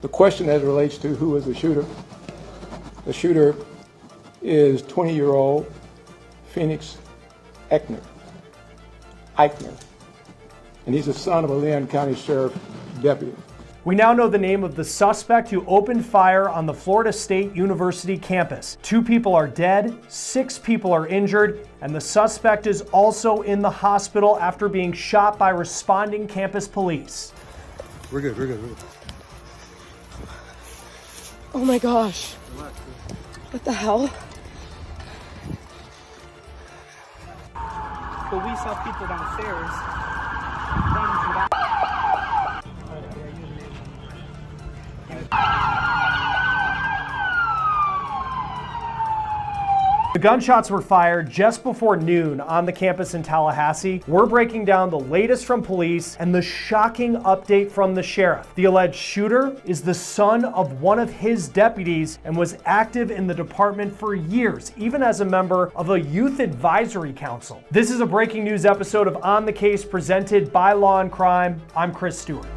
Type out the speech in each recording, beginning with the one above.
The question as it relates to who is the shooter is 20-year-old Phoenix Ikner, and he's the son of a Leon County Sheriff deputy. We now know the name of the suspect who opened fire on the Florida State University campus. 2 people are dead, 6 people are injured, and the suspect is also in the hospital after being shot by responding campus police. We're good. Oh my gosh. What the hell? But we saw people downstairs running from back. The gunshots were fired just before noon on the campus in Tallahassee. We're breaking down the latest from police and the shocking update from the sheriff. The alleged shooter is the son of one of his deputies and was active in the department for years, even as a member of a youth advisory council. This is a breaking news episode of On the Case presented by Law&Crime. I'm Chris Stewart.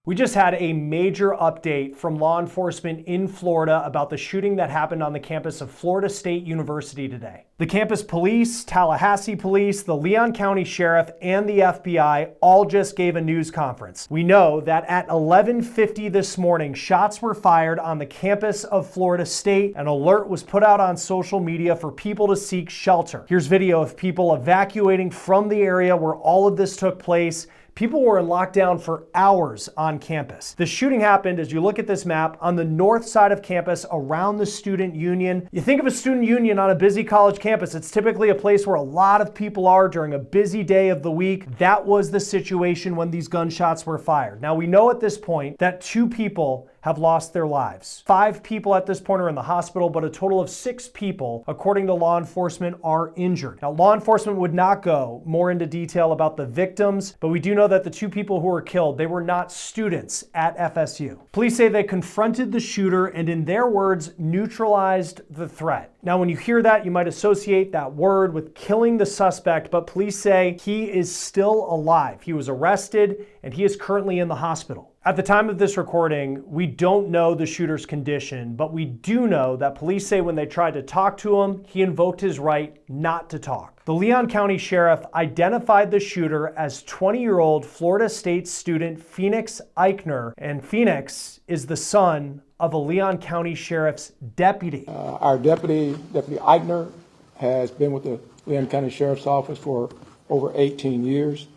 We just had a major update from law enforcement in Florida about the shooting that happened on the campus of Florida State University today. The campus police, Tallahassee police, the Leon County Sheriff, and the FBI all just gave a news conference. We know that at 11:50 this morning, shots were fired on the campus of Florida State. An alert was put out on social media for people to seek shelter. Here's video of people evacuating from the area where all of this took place. People were in lockdown for hours on campus. The shooting happened, as you look at this map, on the north side of campus around the student union. You think of a student union on a busy college campus, it's typically a place where a lot of people are during a busy day of the week. That was the situation when these gunshots were fired. Now we know at this point that 2 people have lost their lives. 5 people at this point are in the hospital, but a total of 6 people, according to law enforcement, are injured. Now, law enforcement would not go more into detail about the victims, but we do know that the 2 people who were killed, they were not students at FSU. Police say they confronted the shooter and, in their words, neutralized the threat. Now, when you hear that, you might associate that word with killing the suspect, but police say he is still alive. He was arrested and he is currently in the hospital. At the time of this recording, we don't know the shooter's condition, but we do know that police say when they tried to talk to him, he invoked his right not to talk. The Leon County Sheriff identified the shooter as 20-year-old Florida State student Phoenix Ikner, and Phoenix is the son of a Leon County Sheriff's deputy. Our Deputy Ikner, has been with the Leon County Sheriff's Office for over 18 years.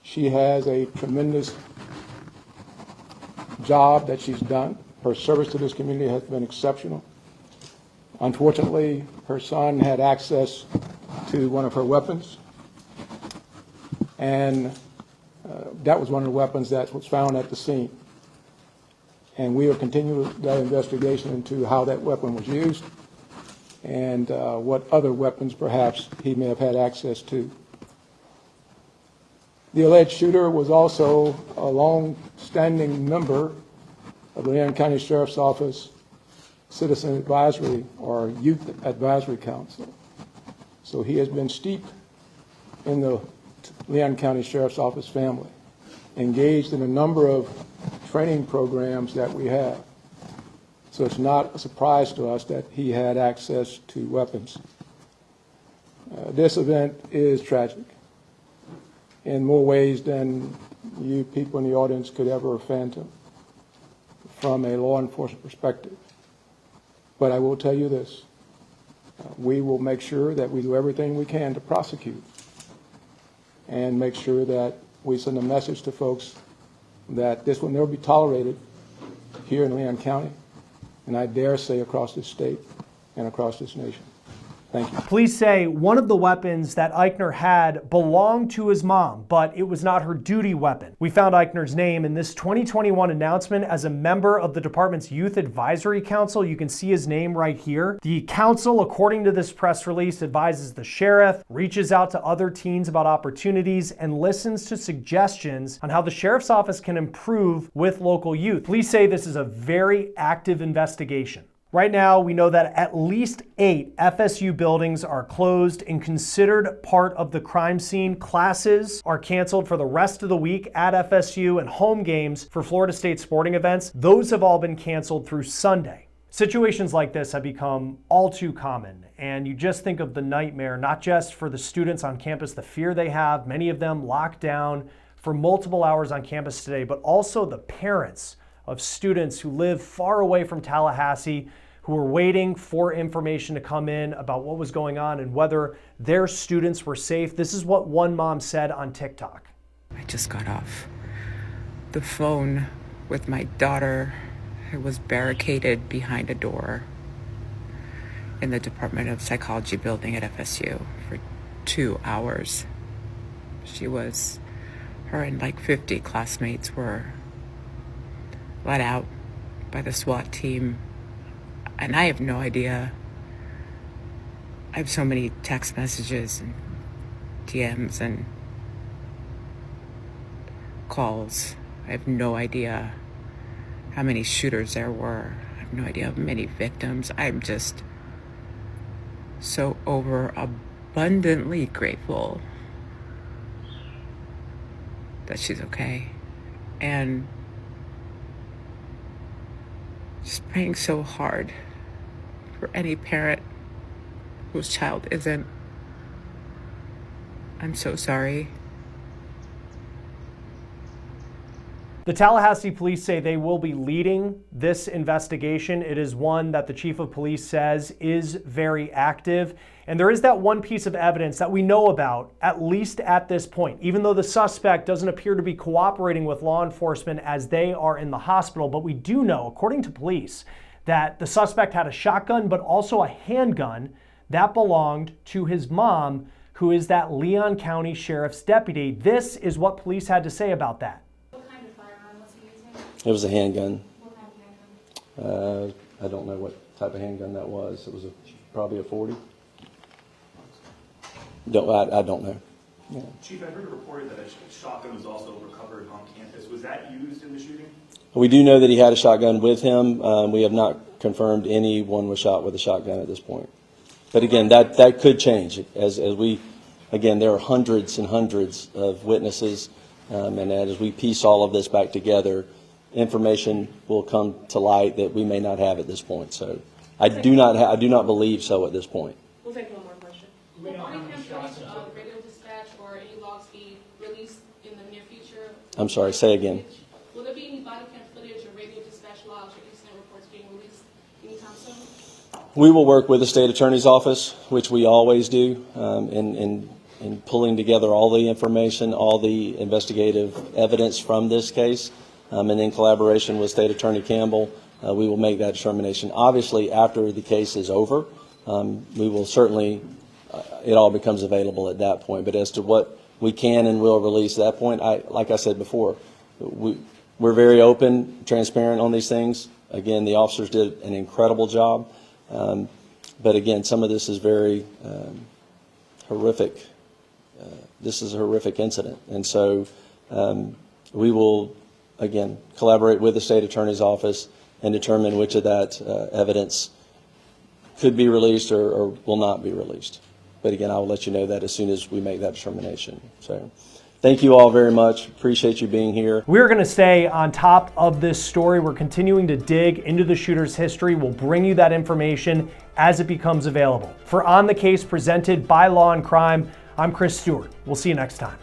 She has a tremendous job that she's done. Her service to this community has been exceptional. Unfortunately, her son had access to one of her weapons, and that was one of the weapons that was found at the scene. And we are continuing that investigation into how that weapon was used and what other weapons perhaps he may have had access to. The alleged shooter was also a long-standing member of the Leon County Sheriff's Office Citizen Advisory or Youth Advisory Council. So he has been steeped in the Leon County Sheriff's Office family, engaged in a number of training programs that we have. So it's not a surprise to us that he had access to weapons. This event is tragic in more ways than you people in the audience could ever fathom from a law enforcement perspective. But I will tell you this, we will make sure that we do everything we can to prosecute and make sure that we send a message to folks that this will never be tolerated here in Leon County, and I dare say across this state and across this nation. Thank you. Police say one of the weapons that Ikner had belonged to his mom, but it was not her duty weapon. We found Ikner's name in this 2021 announcement as a member of the department's Youth Advisory Council. You can see his name right here. The council, according to this press release, advises the sheriff, reaches out to other teens about opportunities, and listens to suggestions on how the sheriff's office can improve with local youth. Police say this is a very active investigation. Right now, we know that at least 8 FSU buildings are closed and considered part of the crime scene. Classes are canceled for the rest of the week at FSU, and home games for Florida State sporting events, those have all been canceled through Sunday. Situations like this have become all too common, and you just think of the nightmare, not just for the students on campus, the fear they have, many of them locked down for multiple hours on campus today, but also the parents of students who live far away from Tallahassee, who were waiting for information to come in about what was going on and whether their students were safe. This is what one mom said on TikTok. I just got off the phone with my daughter, who was barricaded behind a door in the Department of Psychology building at FSU for 2 hours. Her and like 50 classmates were let out by the SWAT team. And I have no idea. I have so many text messages and DMs and calls. I have no idea how many shooters there were. I have no idea how many victims. I'm just so overabundantly grateful that she's okay. And just praying so hard for any parent whose child isn't. I'm so sorry. The Tallahassee police say they will be leading this investigation. It is one that the chief of police says is very active. And there is that one piece of evidence that we know about, at least at this point, even though the suspect doesn't appear to be cooperating with law enforcement as they are in the hospital. But we do know, according to police, that the suspect had a shotgun, but also a handgun that belonged to his mom, who is that Leon County Sheriff's deputy. This is what police had to say about that. It was a handgun. What kind of handgun? I don't know what type of handgun that was. It was probably a 40. I don't know. Yeah. Chief, I heard a report that a shotgun was also recovered on campus. Was that used in the shooting? We do know that he had a shotgun with him. We have not confirmed anyone was shot with a shotgun at this point. But again, that could change as we, again, there are hundreds and hundreds of witnesses, and as we piece all of this back together, information will come to light that we may not have at this point. So I do not believe so at this point. We'll take one more question. Will body cam footage of radio dispatch or any logs be released in the near future? I'm sorry, say again. Will there be any body cam footage or radio dispatch logs or incident reports being released anytime soon? We will work with the state attorney's office, which we always do, in pulling together all the information, all the investigative evidence from this case. And in collaboration with State Attorney Campbell, we will make that determination. Obviously, after the case is over, we will certainly, it all becomes available at that point. But as to what we can and will release at that point, like I said before, we're very open, transparent on these things. Again, the officers did an incredible job. But again, some of this is very horrific. This is a horrific incident. And so we will, again, collaborate with the state attorney's office and determine which of that evidence could be released or will not be released. But again, I will let you know that as soon as we make that determination. So thank you all very much. Appreciate you being here. We're going to stay on top of this story. We're continuing to dig into the shooter's history. We'll bring you that information as it becomes available. For On the Case presented by Law&Crime, I'm Chris Stewart. We'll see you next time.